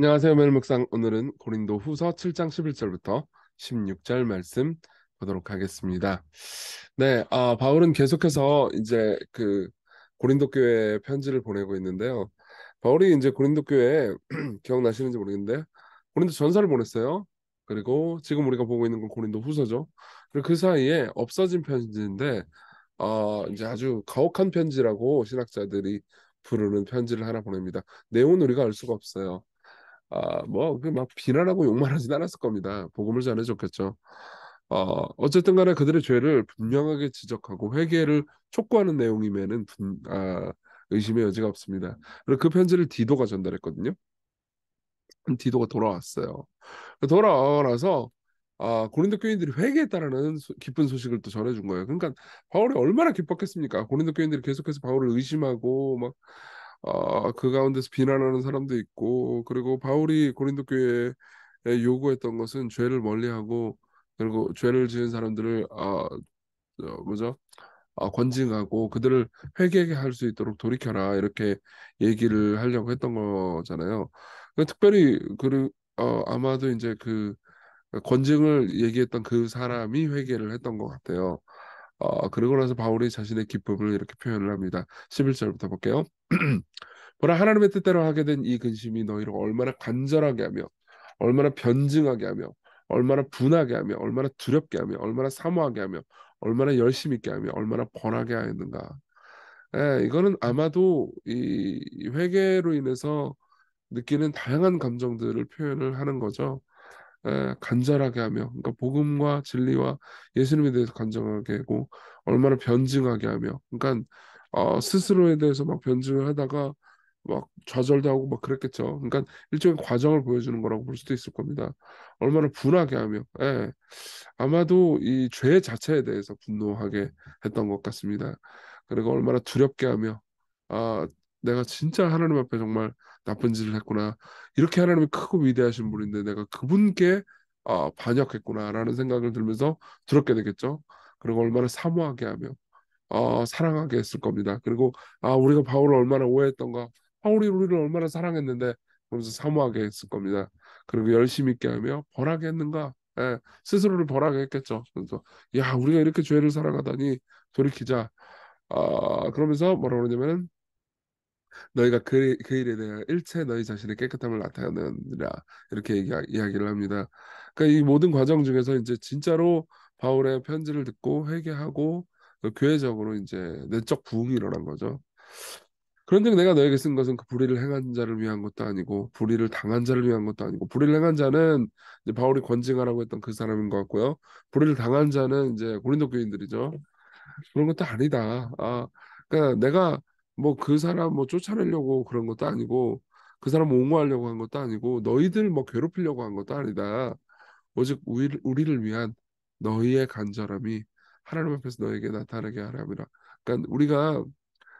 안녕하세요. 매일 묵상 오늘은 고린도 후서 7장 11절부터 16절 말씀 보도록 하겠습니다. 네, 바울은 계속해서 이제 그 고린도 교회에 편지를 보내고 있는데요. 바울이 이제 고린도 교회에 기억나시는지 모르겠는데 고린도 전서를 보냈어요. 그리고 지금 우리가 보고 있는 건 고린도 후서죠. 그리고 그 사이에 없어진 편지인데 이제 아주 가혹한 편지라고 신학자들이 부르는 편지를 하나 보냅니다. 내용은 우리가 알 수가 없어요. 뭐, 그 막 비난하고 욕만 하진 않았을 겁니다. 복음을 전해줬겠죠. 어쨌든 간에 그들의 죄를 분명하게 지적하고 회개를 촉구하는 내용임에는 의심의 여지가 없습니다. 그리고 그 편지를 디도가 전달했거든요. 디도가 돌아왔어요. 돌아와서 고린도 교인들이 회개했다라는 기쁜 소식을 또 전해준 거예요. 그러니까 바울이 얼마나 기뻤겠습니까? 고린도 교인들이 계속해서 바울을 의심하고 막 그 가운데서 비난하는 사람도 있고, 그리고 바울이 고린도 교회에 요구했던 것은 죄를 멀리하고, 그리고 죄를 지은 사람들을 뭐죠? 권징하고 그들을 회개하게 할 수 있도록 돌이켜라 이렇게 얘기를 하려고 했던 거잖아요. 특별히 아마도 이제 그 권징을 얘기했던 그 사람이 회개를 했던 것 같아요. 그러고 나서 바울이 자신의 기쁨을 이렇게 표현을 합니다. 11절부터 볼게요. 보라 하나님의 뜻대로 하게 된 이 근심이 너희를 얼마나 간절하게 하며 얼마나 변증하게 하며 얼마나 분하게 하며 얼마나 두렵게 하며 얼마나 사모하게 하며 얼마나 열심히 있게 하며 얼마나 번하게 하였는가. 이거는 아마도 이 회개로 인해서 느끼는 다양한 감정들을 표현을 하는 거죠. 간절하게 하며, 그러니까 복음과 진리와 예수님에 대해서 간절하게 하고, 얼마나 변증하게 하며, 그러니까 스스로에 대해서 막 변증을 하다가 막 좌절도 하고 막 그랬겠죠. 그러니까 일종의 과정을 보여주는 거라고 볼 수도 있을 겁니다. 얼마나 분하게 하며, 아마도 이 죄 자체에 대해서 분노하게 했던 것 같습니다. 그리고 얼마나 두렵게 하며, 아, 내가 진짜 하나님 앞에 정말 나쁜 짓을 했구나. 이렇게 하나님이 크고 위대하신 분인데 내가 그분께 반역했구나라는 생각을 들면서 두렵게 되겠죠. 그리고 얼마나 사모하게 하며 사랑하게 했을 겁니다. 그리고 우리가 바울을 얼마나 오해했던가, 바울이 우리를 얼마나 사랑했는데 그러면서 사모하게 했을 겁니다. 그리고 열심히 있게 하며 벌하게 했는가, 스스로를 벌하게 했겠죠. 그래서 야 우리가 이렇게 죄를 사랑하다니 돌이키자. 그러면서 뭐라 그러냐면 너희가 그 일에 대하여 일체 너희 자신의 깨끗함을 나타내느라 이렇게 이야기를 합니다. 그러니까 이 모든 과정 중에서 이제 진짜로 바울의 편지를 듣고 회개하고 교회적으로 이제 내적 부흥이 일어난 거죠. 그런데 내가 너에게 쓴 것은 그 불의를 행한 자를 위한 것도 아니고 불의를 당한 자를 위한 것도 아니고 불의를 행한 자는 이제 바울이 권징하라고 했던 그 사람인 것 같고요. 불의를 당한 자는 이제 고린도 교인들이죠. 그런 것도 아니다. 그러니까 내가 뭐 그 사람 뭐 쫓아내려고 그런 것도 아니고 그 사람 옹호하려고 한 것도 아니고 너희들 뭐 괴롭히려고 한 것도 아니다. 오직 우리를 위한 너희의 간절함이 하나님 앞에서 너에게 나타나게 하려 함이라. 그러니까 우리가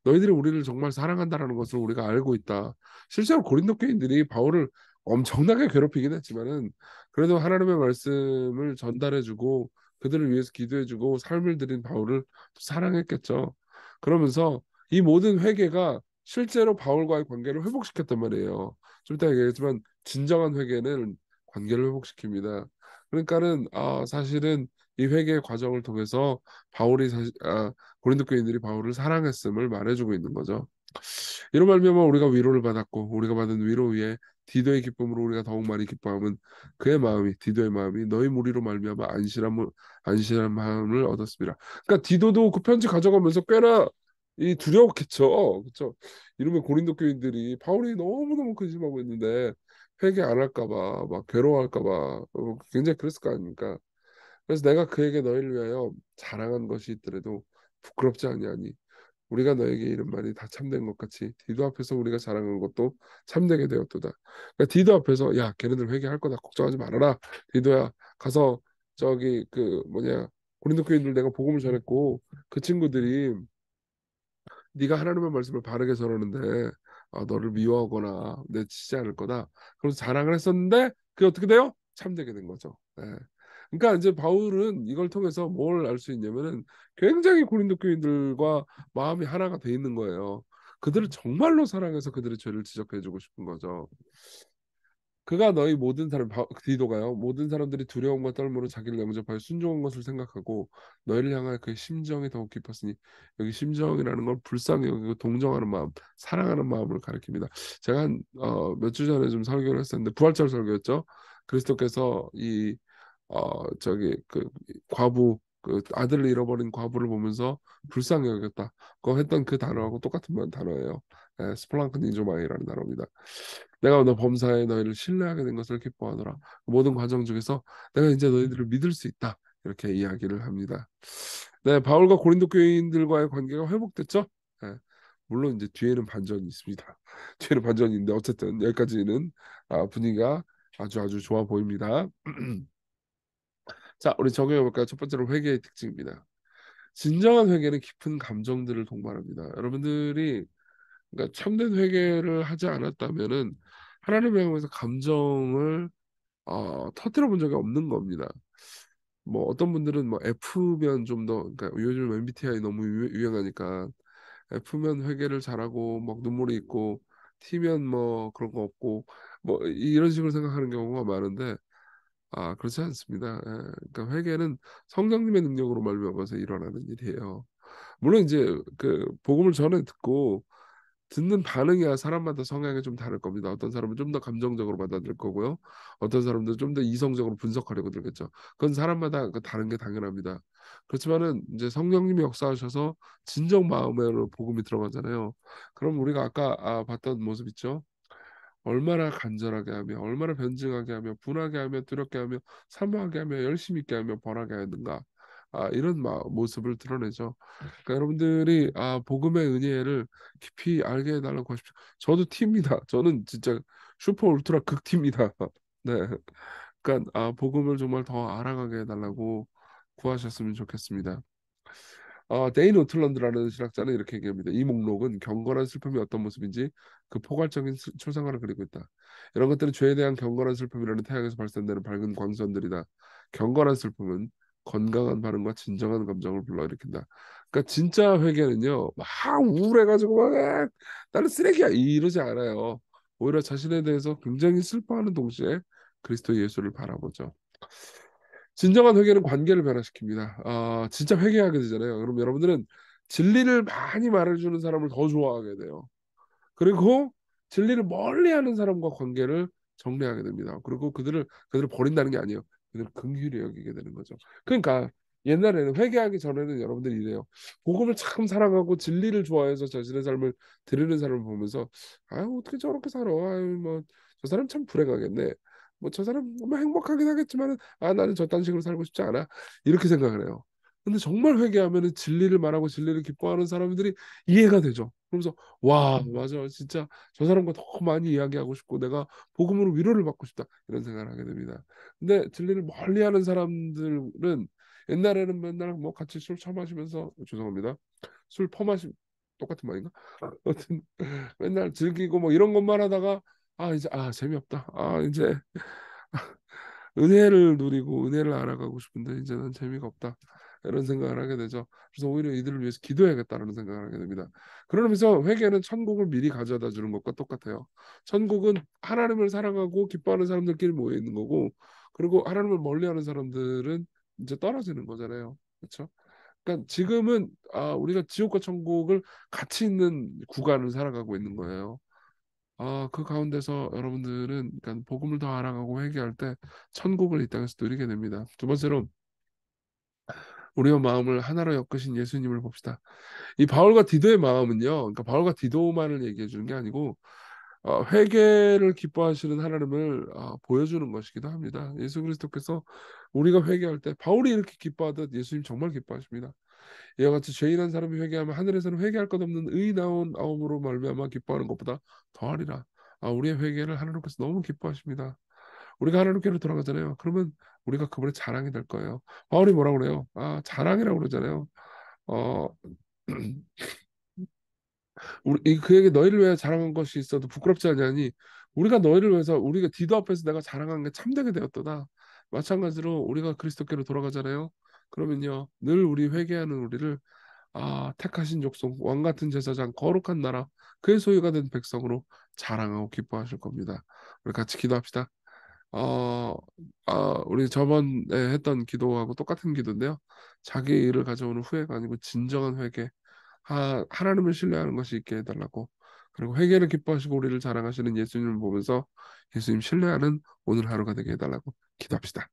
너희들이 우리를 정말 사랑한다라는 것을 우리가 알고 있다. 실제로 고린도 교인들이 바울을 엄청나게 괴롭히긴 했지만은 그래도 하나님의 말씀을 전달해주고 그들을 위해서 기도해주고 삶을 드린 바울을 사랑했겠죠. 그러면서 이 모든 회개가 실제로 바울과의 관계를 회복시켰단 말이에요. 좀 이따 얘기했지만 진정한 회개는 관계를 회복시킵니다. 그러니까는 사실은 이 회개의 과정을 통해서 바울이 고린도 교인들이 바울을 사랑했음을 말해주고 있는 거죠. 이런 말미암아 우리가 위로를 받았고 우리가 받은 위로 위에 디도의 기쁨으로 우리가 더욱 많이 기뻐하면 그의 마음이 디도의 마음이 너희 무리로 말미암아 안실함을 얻었습니다. 그러니까 디도도 그 편지 가져가면서 꽤나 이 두려웠겠죠. 그렇죠? 이러면 고린도 교인들이 바울이 너무너무 근심하고 있는데 회개 안 할까 봐, 막 괴로워할까 봐 굉장히 그랬을 거 아닙니까? 그래서 내가 그에게 너희를 위하여 자랑한 것이 있더라도 부끄럽지 아니하니 우리가 너에게 이른 말이 다 참된 것 같이 디도 앞에서 우리가 자랑한 것도 참되게 되었도다. 그러니까 디도 앞에서 야 걔네들 회개할 거다 걱정하지 말아라. 디도야 가서 저기 그 뭐냐 고린도 교인들 내가 복음을 전했고 그 친구들이 네가 하나님의 말씀을 바르게 전하는데 너를 미워하거나 내치지 않을 거다. 그래서 자랑을 했었는데 그게 어떻게 돼요? 참되게 된 거죠. 그러니까 이제 바울은 이걸 통해서 뭘 알 수 있냐면은 굉장히 고린도 교인들과 마음이 하나가 돼 있는 거예요. 그들을 정말로 사랑해서 그들의 죄를 지적해주고 싶은 거죠. 그가 너희 모든 사람 디도가요. 모든 사람들이 두려움과 떨므로 자기를 영접하여 순종한 것을 생각하고 너희를 향하여 그의 심정이 더욱 깊었으니 여기 심정이라는 건 불쌍히 여기고 동정하는 마음, 사랑하는 마음을 가리킵니다. 제가 한 몇 주 전에 좀 설교를 했었는데 부활절 설교였죠. 그리스도께서 이 저기 그 과부 그 아들을 잃어버린 과부를 보면서 불쌍히 여겼다. 그거 했던 그 단어하고 똑같은 단어예요. 스플랑크니조마이라는 단어입니다. 내가 너 범사에 너희를 신뢰하게 된 것을 기뻐하노라. 모든 과정 중에서 내가 이제 너희들을 믿을 수 있다. 이렇게 이야기를 합니다. 네, 바울과 고린도 교인들과의 관계가 회복됐죠? 네, 물론 이제 뒤에는 반전이 있습니다. 뒤에는 반전이 있는데 어쨌든 여기까지는 분위기가 아주 아주 좋아 보입니다. 자, 우리 적용해 볼까요? 첫 번째로 회개의 특징입니다. 진정한 회개는 깊은 감정들을 동반합니다. 여러분들이 그러니까 참된 회개를 하지 않았다면은 하나님을 향해서 감정을 터뜨려 본 적이 없는 겁니다. 뭐 어떤 분들은 뭐 F면 좀 더 그러니까 요즘 MBTI 너무 유행하니까 F면 회개를 잘하고 막 눈물이 있고 T면 뭐 그런 거 없고 뭐 이런 식으로 생각하는 경우가 많은데 그렇지 않습니다. 예, 그러니까 회개는 성령님의 능력으로 말미암아서 일어나는 일이에요. 물론 이제 그 복음을 전에 듣고 듣는 반응이야 사람마다 성향이 좀 다를 겁니다. 어떤 사람은 좀 더 감정적으로 받아들일 거고요. 어떤 사람들은 좀 더 이성적으로 분석하려고 들겠죠. 그건 사람마다 그 다른 게 당연합니다. 그렇지만은 이제 성령님이 역사하셔서 진정 마음으로 복음이 들어가잖아요. 그럼 우리가 아까 봤던 모습 있죠? 얼마나 간절하게 하며 얼마나 변증하게 하며 분하게 하며 두렵게 하며 사모하게 하며 열심히 있게 하며 벌하게 하는가 이런 모습을 드러내죠. 그러니까 여러분들이 복음의 은혜를 깊이 알게 해달라고 하십시오. 저도 T입니다. 저는 진짜 슈퍼 울트라 극T입니다. 네. 그러니까 복음을 정말 더 알아가게 해달라고 구하셨으면 좋겠습니다. 데인 오틀런드라는 신학자는 이렇게 얘기합니다. 이 목록은 경건한 슬픔이 어떤 모습인지 그 포괄적인 초상화를 그리고 있다. 이런 것들은 죄에 대한 경건한 슬픔이라는 태양에서 발산되는 밝은 광선들이다. 경건한 슬픔은 건강한 반응과 진정한 감정을 불러일으킨다. 그러니까 진짜 회개는요, 막 우울해가지고 막 나는 쓰레기야 이러지 않아요. 오히려 자신에 대해서 굉장히 슬퍼하는 동시에 그리스도 예수를 바라보죠. 진정한 회개는 관계를 변화시킵니다. 진짜 회개하게 되잖아요. 그럼 여러분들은 진리를 많이 말해주는 사람을 더 좋아하게 돼요. 그리고 진리를 멀리하는 사람과 관계를 정리하게 됩니다. 그리고 그들을 버린다는 게 아니에요. 그들을 긍휼히 여기게 되는 거죠. 그러니까 옛날에는 회개하기 전에는 여러분들이 이래요. 복음을 참 사랑하고 진리를 좋아해서 자신의 삶을 드리는 사람을 보면서 아유 어떻게 저렇게 살아? 아유 뭐 저 사람 참 불행하겠네. 뭐 저 사람 뭐 행복하긴 하겠지만은 나는 저딴 식으로 살고 싶지 않아. 이렇게 생각을 해요. 근데 정말 회개하면은 진리를 말하고 진리를 기뻐하는 사람들이 이해가 되죠. 그러면서 와, 맞아. 진짜 저 사람과 더 많이 이야기하고 싶고 내가 복음으로 위로를 받고 싶다. 이런 생각을 하게 됩니다. 근데 진리를 멀리하는 사람들은 옛날에는 맨날 뭐 같이 술 처마시면서 죄송합니다. 술 퍼마시 똑같은 말인가? 아무튼 맨날 즐기고 뭐 이런 것만 하다가 이제 재미없다. 이제 은혜를 누리고 은혜를 알아가고 싶은데 이제는 재미가 없다. 이런 생각을 하게 되죠. 그래서 오히려 이들을 위해서 기도해야겠다는 생각을 하게 됩니다. 그러면서 회개는 천국을 미리 가져다 주는 것과 똑같아요. 천국은 하나님을 사랑하고 기뻐하는 사람들끼리 모여 있는 거고, 그리고 하나님을 멀리하는 사람들은 이제 떨어지는 거잖아요. 그렇죠? 그러니까 지금은 우리가 지옥과 천국을 같이 있는 구간을 살아가고 있는 거예요. 그 가운데서 여러분들은 그러니까 복음을 더 알아가고 회개할 때 천국을 이 땅에서 누리게 됩니다. 두 번째로 우리의 마음을 하나로 엮으신 예수님을 봅시다. 이 바울과 디도의 마음은요. 그러니까 바울과 디도만을 얘기해 주는 게 아니고 회개를 기뻐하시는 하나님을 보여주는 것이기도 합니다. 예수 그리스도께서 우리가 회개할 때 바울이 이렇게 기뻐하듯 예수님 정말 기뻐하십니다. 이와 같이 죄인 한 사람이 회개하면 하늘에서는 회개할 것 없는 의나온 아움으로 말미암아 기뻐하는 것보다 더하리라. 우리의 회개를 하나님께서 너무 기뻐하십니다. 우리가 하나님께로 돌아가잖아요. 그러면 우리가 그분의 자랑이 될 거예요. 바울이 뭐라고 그래요? 자랑이라고 그러잖아요. 어, 그에게 너희를 위해 자랑한 것이 있어도 부끄럽지 않냐니 우리가 너희를 위해서 우리가 디도 앞에서 내가 자랑한 게 참되게 되었도다. 마찬가지로 우리가 그리스도께로 돌아가잖아요. 그러면요 늘 우리 회개하는 우리를 택하신 족속, 왕 같은 제사장, 거룩한 나라, 그의 소유가 된 백성으로 자랑하고 기뻐하실 겁니다. 우리 같이 기도합시다. 어, 우리 저번에 했던 기도하고 똑같은 기도인데요. 자기 일을 가져오는 후회가 아니고 진정한 회개, 하나님을 신뢰하는 것이 있게 해달라고. 그리고 회개를 기뻐하시고 우리를 자랑하시는 예수님을 보면서 예수님 신뢰하는 오늘 하루가 되게 해달라고 기도합시다.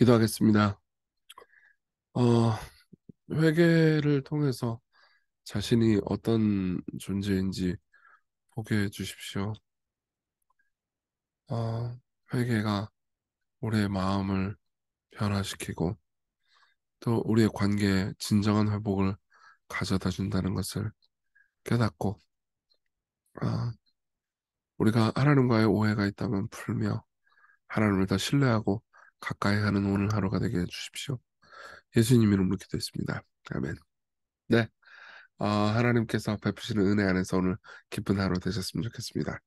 기도하겠습니다. 어, 회개를 통해서 자신이 어떤 존재인지 보게 해 주십시오. 어, 회개가 우리의 마음을 변화시키고 또 우리의 관계에 진정한 회복을 가져다 준다는 것을 깨닫고 아, 우리가 하나님과의 오해가 있다면 풀며 하나님을 더 신뢰하고 가까이 하는 오늘 하루가 되게 해주십시오. 예수님 이름으로 기도했습니다. 아멘. 네, 하나님께서 베푸시는 은혜 안에서 오늘 기쁜 하루 되셨으면 좋겠습니다.